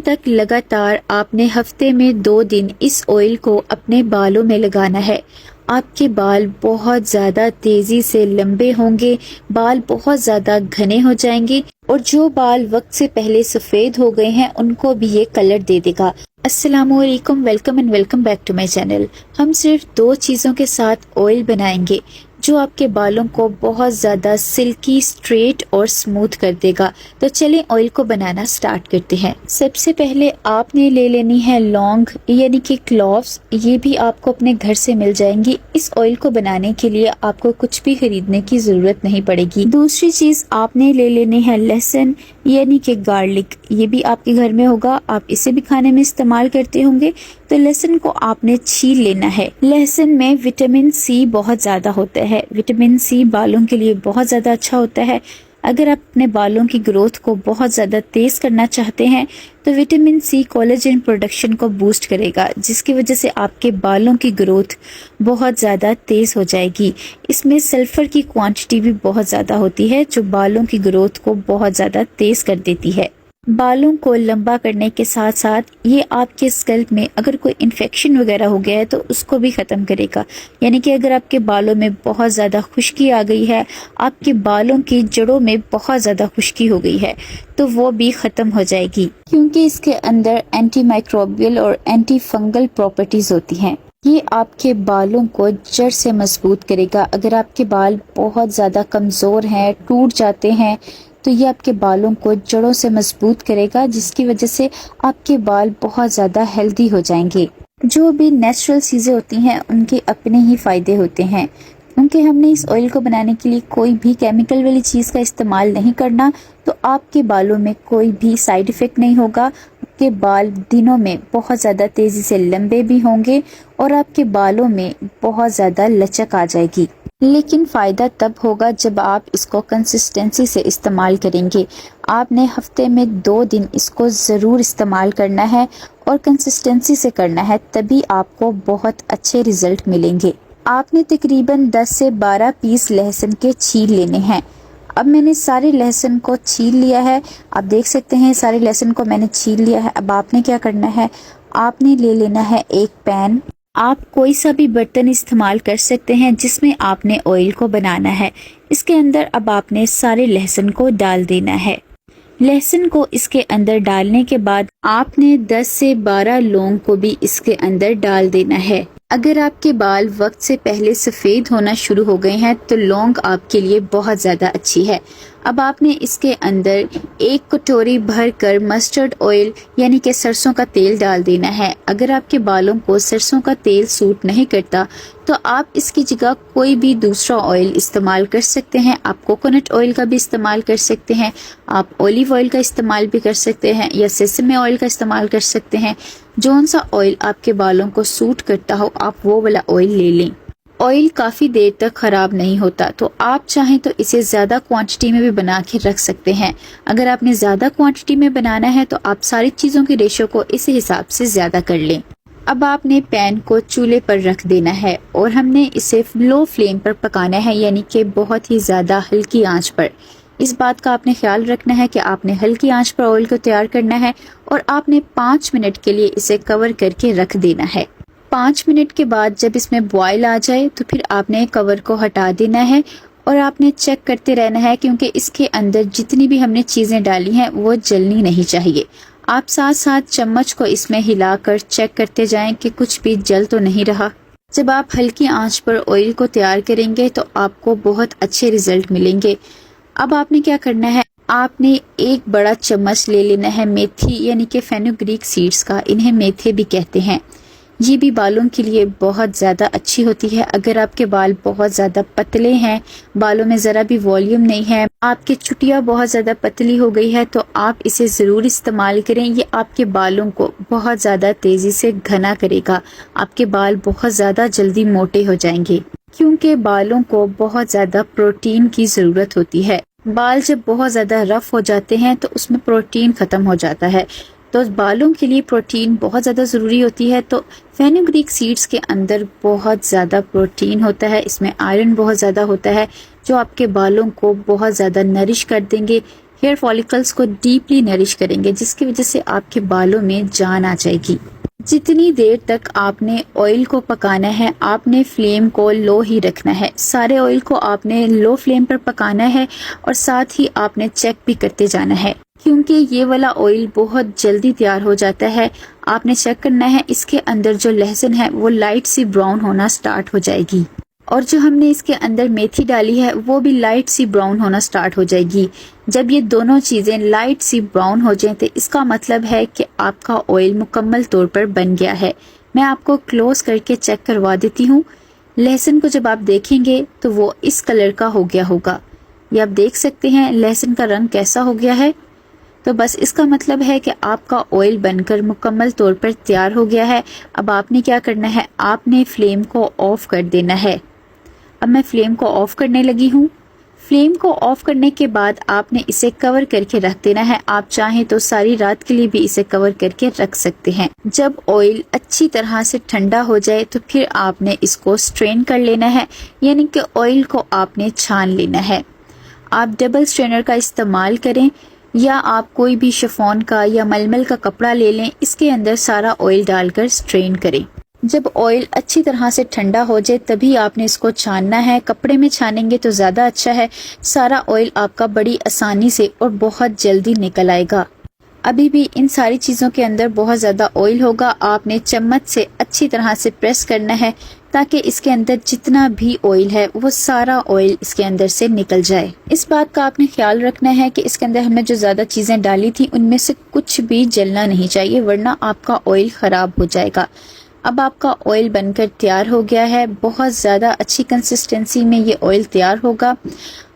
तक लगातार आपने हफ्ते में 2 दिन इस ऑयल को अपने बालों में लगाना है। आपके बाल बहुत ज़्यादा तेज़ी से लंबे होंगे, बाल बहुत ज़्यादा घने हो जाएंगे और जो बाल वक्त से पहले सफ़ेद हो गए हैं उनको भी ये कलर दे देगा। अस्सलामुअलैकुम, welcome and welcome back to my channel. हम सिर्फ 2 चीज़ों के साथ ऑयल बनाएंगे जो आपके बालों को बहुत ज़्यादा सिल्की, स्ट्रेट और स्मूथ कर देगा। तो चलें ऑयल को बनाना स्टार्ट करते हैं। सबसे पहले आपने ले लेनी है लौंग यानी कि क्लॉव्स। ये भी आपको अपने घर से मिल जाएंगी। इस ऑयल को बनाने के लिए आपको कुछ भी खरीदने की ज़रूरत नहीं पड़ेगी। दूसरी चीज़ आपने ले लेनी है लहसुन यानी कि गार्लिक। ये भी आपके घर में होगा, आप इसे भी खाने में इस्तेमाल करते होंगे। तो लहसुन को आपने छील लेना है। लहसुन में विटामिन सी बहुत ज़्यादा होता है। विटामिन सी बालों के लिए बहुत ज़्यादा अच्छा होता है। अगर आप अपने बालों की ग्रोथ को बहुत ज़्यादा तेज़ करना चाहते हैं तो विटामिन सी कोलेजन प्रोडक्शन को बूस्ट करेगा, जिसकी वजह से आपके बालों की ग्रोथ बहुत ज़्यादा तेज़ हो जाएगी। इसमें सल्फ़र की क्वांटिटी भी बहुत ज़्यादा होती है जो बालों की ग्रोथ को बहुत ज़्यादा तेज़ कर देती है। बालों को लंबा करने के साथ साथ ये आपके स्कैल्प में अगर कोई इन्फेक्शन वगैरह हो गया है तो उसको भी ख़त्म करेगा। यानी कि अगर आपके बालों में बहुत ज़्यादा खुश्की आ गई है, आपके बालों की जड़ों में बहुत ज़्यादा खुश्की हो गई है, तो वो भी ख़त्म हो जाएगी, क्योंकि इसके अंदर एंटी माइक्रोबियल और एंटी फंगल प्रॉपर्टीज़ होती हैं। ये आपके बालों को जड़ से मजबूत करेगा। अगर आपके बाल बहुत ज़्यादा कमज़ोर हैं, टूट जाते हैं, तो ये आपके बालों को जड़ों से मजबूत करेगा, जिसकी वजह से आपके बाल बहुत ज़्यादा हेल्दी हो जाएंगे। जो भी नेचुरल चीज़ें होती हैं उनके अपने ही फ़ायदे होते हैं, क्योंकि हमने इस ऑयल को बनाने के लिए कोई भी केमिकल वाली चीज़ का इस्तेमाल नहीं करना, तो आपके बालों में कोई भी साइड इफ़ेक्ट नहीं होगा। आपके बाल दिनों में बहुत ज़्यादा तेज़ी से लंबे भी होंगे और आपके बालों में बहुत ज़्यादा लचक आ जाएगी। लेकिन फ़ायदा तब होगा जब आप इसको कंसिस्टेंसी से इस्तेमाल करेंगे। आपने हफ्ते में 2 दिन इसको ज़रूर इस्तेमाल करना है और कंसिस्टेंसी से करना है, तभी आपको बहुत अच्छे रिज़ल्ट मिलेंगे। आपने तकरीबन 10 से 12 पीस लहसुन के छील लेने हैं। अब मैंने सारे लहसुन को छील लिया है। आप देख सकते हैं सारे लहसुन को मैंने छील लिया है। अब आपने क्या करना है, आपने ले लेना है एक पैन। आप कोई सा भी बर्तन इस्तेमाल कर सकते हैं जिसमें आपने ऑयल को बनाना है। इसके अंदर अब आपने सारे लहसुन को डाल देना है। लहसुन को इसके अंदर डालने के बाद आपने 10 से 12 लौंग को भी इसके अंदर डाल देना है। अगर आपके बाल वक्त से पहले सफ़ेद होना शुरू हो गए हैं तो लौंग आपके लिए बहुत ज़्यादा अच्छी है। अब आपने इसके अंदर 1 कटोरी भर कर मस्टर्ड ऑयल यानी कि सरसों का तेल डाल देना है। अगर आपके बालों को सरसों का तेल सूट नहीं करता तो आप इसकी जगह कोई भी दूसरा ऑयल इस्तेमाल कर सकते हैं। आप कोकोनट ऑयल का भी इस्तेमाल कर सकते हैं, आप ऑलिव ऑयल का इस्तेमाल भी कर सकते हैं या सेसमे ऑयल का इस्तेमाल कर सकते हैं। जौन सा ऑयल आपके बालों को सूट करता हो आप वो वाला ऑयल ले लें। ऑयल काफ़ी देर तक ख़राब नहीं होता, तो आप चाहें तो इसे ज़्यादा क्वांटिटी में भी बना के रख सकते हैं। अगर आपने ज़्यादा क्वांटिटी में बनाना है तो आप सारी चीज़ों के रेशो को इस हिसाब से ज़्यादा कर लें। अब आपने पैन को चूल्हे पर रख देना है और हमने इसे लो फ्लेम पर पकाना है, यानी कि बहुत ही ज़्यादा हल्की आंच पर। इस बात का आपने ख्याल रखना है कि आपने हल्की आंच पर ऑयल को तैयार करना है और आपने 5 मिनट के लिए इसे कवर करके रख देना है। 5 मिनट के बाद जब इसमें बॉयल आ जाए तो फिर आपने कवर को हटा देना है और आपने चेक करते रहना है, क्योंकि इसके अंदर जितनी भी हमने चीज़ें डाली हैं वो जलनी नहीं चाहिए। आप साथ साथ चम्मच को इसमें हिलाकर चेक करते जाएं कि कुछ भी जल तो नहीं रहा। जब आप हल्की आंच पर ऑयल को तैयार करेंगे तो आपको बहुत अच्छे रिजल्ट मिलेंगे। अब आपने क्या करना है, आपने 1 बड़ा चम्मच ले लेना है मेथी यानी कि फेनुग्रीक सीड्स का। इन्हें मेथे भी कहते हैं। ये भी बालों के लिए बहुत ज़्यादा अच्छी होती है। अगर आपके बाल बहुत ज़्यादा पतले हैं, बालों में ज़रा भी वॉल्यूम नहीं है, आपकी चुटिया बहुत ज़्यादा पतली हो गई है, तो आप इसे ज़रूर इस्तेमाल करें। ये आपके बालों को बहुत ज़्यादा तेज़ी से घना करेगा। आपके बाल बहुत ज़्यादा जल्दी मोटे हो जाएंगे, क्योंकि बालों को बहुत ज़्यादा प्रोटीन की ज़रूरत होती है। बाल जब बहुत ज़्यादा रफ हो जाते हैं तो उसमें प्रोटीन ख़त्म हो जाता है, तो बालों के लिए प्रोटीन बहुत ज़्यादा ज़रूरी होती है। तो फेनुग्रीक सीड्स के अंदर बहुत ज़्यादा प्रोटीन होता है, इसमें आयरन बहुत ज़्यादा होता है जो आपके बालों को बहुत ज़्यादा नरिश कर देंगे, हेयर फॉलिकल्स को डीपली नरिश करेंगे, जिसकी वजह से आपके बालों में जान आ जाएगी। जितनी देर तक आपने ऑयल को पकाना है, आपने फ्लेम को लो ही रखना है। सारे ऑयल को आपने लो फ्लेम पर पकाना है और साथ ही आपने चेक भी करते जाना है, क्योंकि ये वाला ऑयल बहुत जल्दी तैयार हो जाता है। आपने चेक करना है इसके अंदर जो लहसुन है वो लाइट सी ब्राउन होना स्टार्ट हो जाएगी, और जो हमने इसके अंदर मेथी डाली है वो भी लाइट सी ब्राउन होना स्टार्ट हो जाएगी। जब ये दोनों चीजें लाइट सी ब्राउन हो जाएं तो इसका मतलब है कि आपका ऑयल मुकम्मल तौर पर बन गया है। मैं आपको क्लोज करके चेक करवा देती हूँ। लहसुन को जब आप देखेंगे तो वो इस कलर का हो गया होगा। ये आप देख सकते हैं लहसुन का रंग कैसा हो गया है। तो बस इसका मतलब है कि आपका ऑयल बनकर मुकम्मल तौर पर तैयार हो गया है। अब आपने क्या करना है, आपने फ्लेम को ऑफ कर देना है। अब मैं फ्लेम को ऑफ करने लगी हूँ। फ्लेम को ऑफ करने के बाद आपने इसे कवर करके रख देना है। आप चाहें तो सारी रात के लिए भी इसे कवर करके रख सकते हैं। जब ऑयल अच्छी तरह से ठंडा हो जाए तो फिर आपने इसको स्ट्रेन कर लेना है, यानी कि ऑयल को आपने छान लेना है। आप डबल स्ट्रेनर का इस्तेमाल करें या आप कोई भी शिफॉन का या मलमल का कपड़ा ले लें, इसके अंदर सारा ऑयल डालकर स्ट्रेन करें। जब ऑयल अच्छी तरह से ठंडा हो जाए तभी आपने इसको छानना है। कपड़े में छानेंगे तो ज़्यादा अच्छा है। सारा ऑयल आपका बड़ी आसानी से और बहुत जल्दी निकल आएगा। अभी भी इन सारी चीज़ों के अंदर बहुत ज़्यादा ऑयल होगा। आपने चम्मच से अच्छी तरह से प्रेस करना है ताकि इसके अंदर जितना भी ऑयल है वो सारा ऑयल इसके अंदर से निकल जाए। इस बात का आपने ख्याल रखना है कि इसके अंदर हमने जो ज़्यादा चीज़ें डाली थी उनमें से कुछ भी जलना नहीं चाहिए, वरना आपका ऑयल ख़राब हो जाएगा। अब आपका ऑयल बनकर तैयार हो गया है। बहुत ज़्यादा अच्छी कंसिस्टेंसी में ये ऑयल तैयार होगा।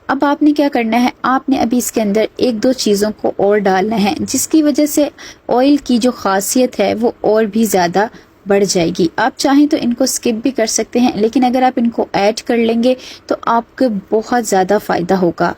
अब आपने क्या करना है, आपने अभी इसके अंदर एक दो चीज़ों को और डालना है, जिसकी वजह से ऑयल की जो खासियत है वो और भी ज़्यादा बढ़ जाएगी। आप चाहें तो इनको स्किप भी कर सकते हैं, लेकिन अगर आप इनको ऐड कर लेंगे तो आपको बहुत ज़्यादा फ़ायदा होगा।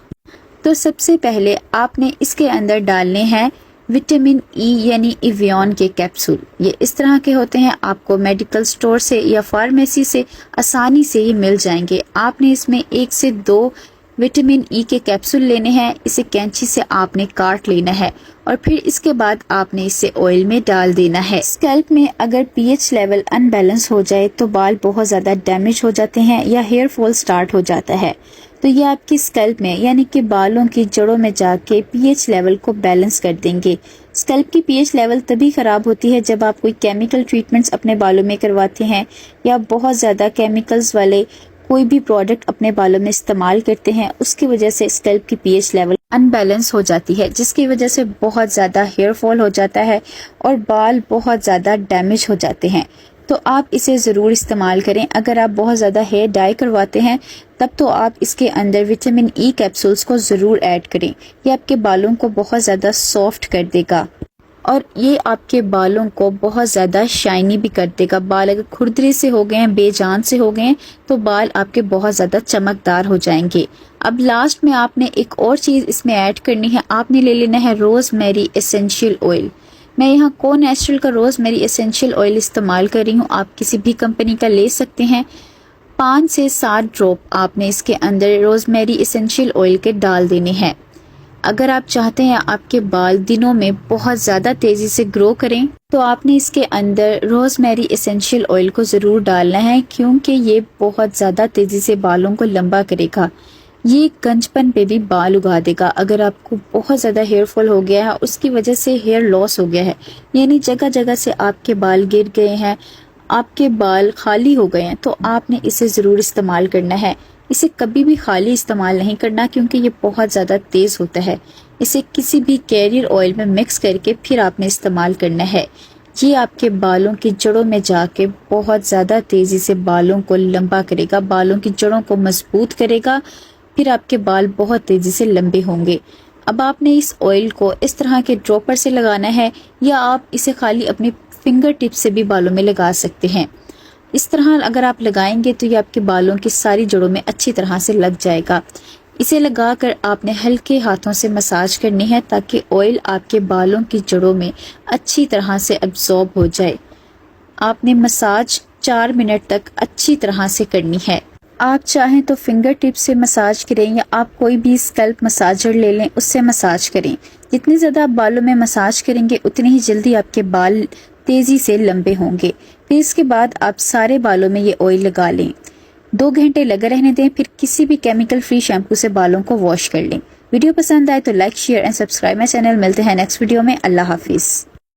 तो सबसे पहले आपने इसके अंदर डालने हैं विटामिन ई यानी इवियन के कैप्सूल। ये इस तरह के होते हैं, आपको मेडिकल स्टोर से या फार्मेसी से आसानी से ये मिल जाएंगे। आपने इसमें 1 से 2 विटामिन ई के कैप्सूल लेने हैं। इसे कैंची से आपने काट लेना है और फिर इसके बाद आपने इसे ऑयल में डाल देना है। स्कैल्प में अगर पीएच लेवल अनबैलेंस हो जाए तो बाल बहुत ज़्यादा डैमेज हो जाते हैं या हेयर फॉल स्टार्ट हो जाता है। तो ये आपकी स्कैल्प में यानी कि बालों की जड़ों में जाके पीएच लेवल को बैलेंस कर देंगे। स्कैल्प की पीएच लेवल तभी खराब होती है जब आप कोई केमिकल ट्रीटमेंट्स अपने बालों में करवाते हैं या बहुत ज़्यादा केमिकल्स वाले कोई भी प्रोडक्ट अपने बालों में इस्तेमाल करते हैं। उसकी वजह से स्कैल्प की पीएच लेवल अनबैलेंस हो जाती है, जिसकी वजह से बहुत ज़्यादा हेयर फॉल हो जाता है और बाल बहुत ज़्यादा डैमेज हो जाते हैं। तो आप इसे ज़रूर इस्तेमाल करें। अगर आप बहुत ज़्यादा हेयर डाई करवाते हैं तब तो आप इसके अंदर विटामिन ई कैप्सूल्स को ज़रूर ऐड करें। ये आपके बालों को बहुत ज़्यादा सॉफ्ट कर देगा और ये आपके बालों को बहुत ज़्यादा शाइनी भी कर देगा। बाल अगर खुरदरे से हो गए हैं, बेजान से हो गए हैं, तो बाल आपके बहुत ज़्यादा चमकदार हो जाएंगे। अब लास्ट में आपने एक और चीज़ इसमें ऐड करनी है। आपने ले लेना है रोज़मेरी एसेंशियल ऑयल। मैं यहाँ को नेचुरल का रोज़मेरी एसेंशियल ऑयल इस्तेमाल कर रही हूँ। आप किसी भी कंपनी का ले सकते हैं। 5 से 7 ड्रॉप आपने इसके अंदर रोज़मेरी एसेंशियल ऑयल के डाल देने हैं। अगर आप चाहते हैं आपके बाल दिनों में बहुत ज़्यादा तेज़ी से ग्रो करें तो आपने इसके अंदर रोज़मेरी एसेंशियल ऑयल को ज़रूर डालना है, क्योंकि ये बहुत ज़्यादा तेज़ी से बालों को लंबा करेगा। ये गंजपन पे भी बाल उगा देगा। अगर आपको बहुत ज़्यादा हेयर फॉल हो गया है, उसकी वजह से हेयर लॉस हो गया है, यानी जगह जगह से आपके बाल गिर गए हैं, आपके बाल खाली हो गए हैं, तो आपने इसे ज़रूर इस्तेमाल करना है। इसे कभी भी खाली इस्तेमाल नहीं करना, क्योंकि ये बहुत ज़्यादा तेज़ होता है। इसे किसी भी कैरियर ऑयल में मिक्स करके फिर आपने इस्तेमाल करना है। ये आपके बालों की जड़ों में जाके बहुत ज़्यादा तेज़ी से बालों को लंबा करेगा, बालों की जड़ों को मजबूत करेगा, फिर आपके बाल बहुत तेज़ी से लंबे होंगे। अब आपने इस ऑयल को इस तरह के ड्रॉपर से लगाना है या आप इसे खाली अपने फिंगर टिप से भी बालों में लगा सकते हैं। इस तरह अगर आप लगाएंगे तो ये आपके बालों की सारी जड़ों में अच्छी तरह से लग जाएगा। इसे लगाकर आपने हल्के हाथों से मसाज करनी है ताकि ऑयल आपके बालों की जड़ों में अच्छी तरह से एब्जॉर्ब हो जाए। आपने मसाज 4 मिनट तक अच्छी तरह से करनी है। आप चाहें तो फिंगर टिप से मसाज करें या आप कोई भी स्कैल्प मसाजर ले लें, उससे मसाज करें। जितनी ज़्यादा आप बालों में मसाज करेंगे उतनी ही जल्दी आपके बाल तेज़ी से लंबे होंगे। फिर इसके बाद आप सारे बालों में ये ऑयल लगा लें, 2 घंटे लगे रहने दें, फिर किसी भी केमिकल फ्री शैम्पू से बालों को वॉश कर लें। वीडियो पसंद आए तो like, share and subscribe my channel. मिलते हैं नेक्स्ट वीडियो में। अल्लाह हाफिज़।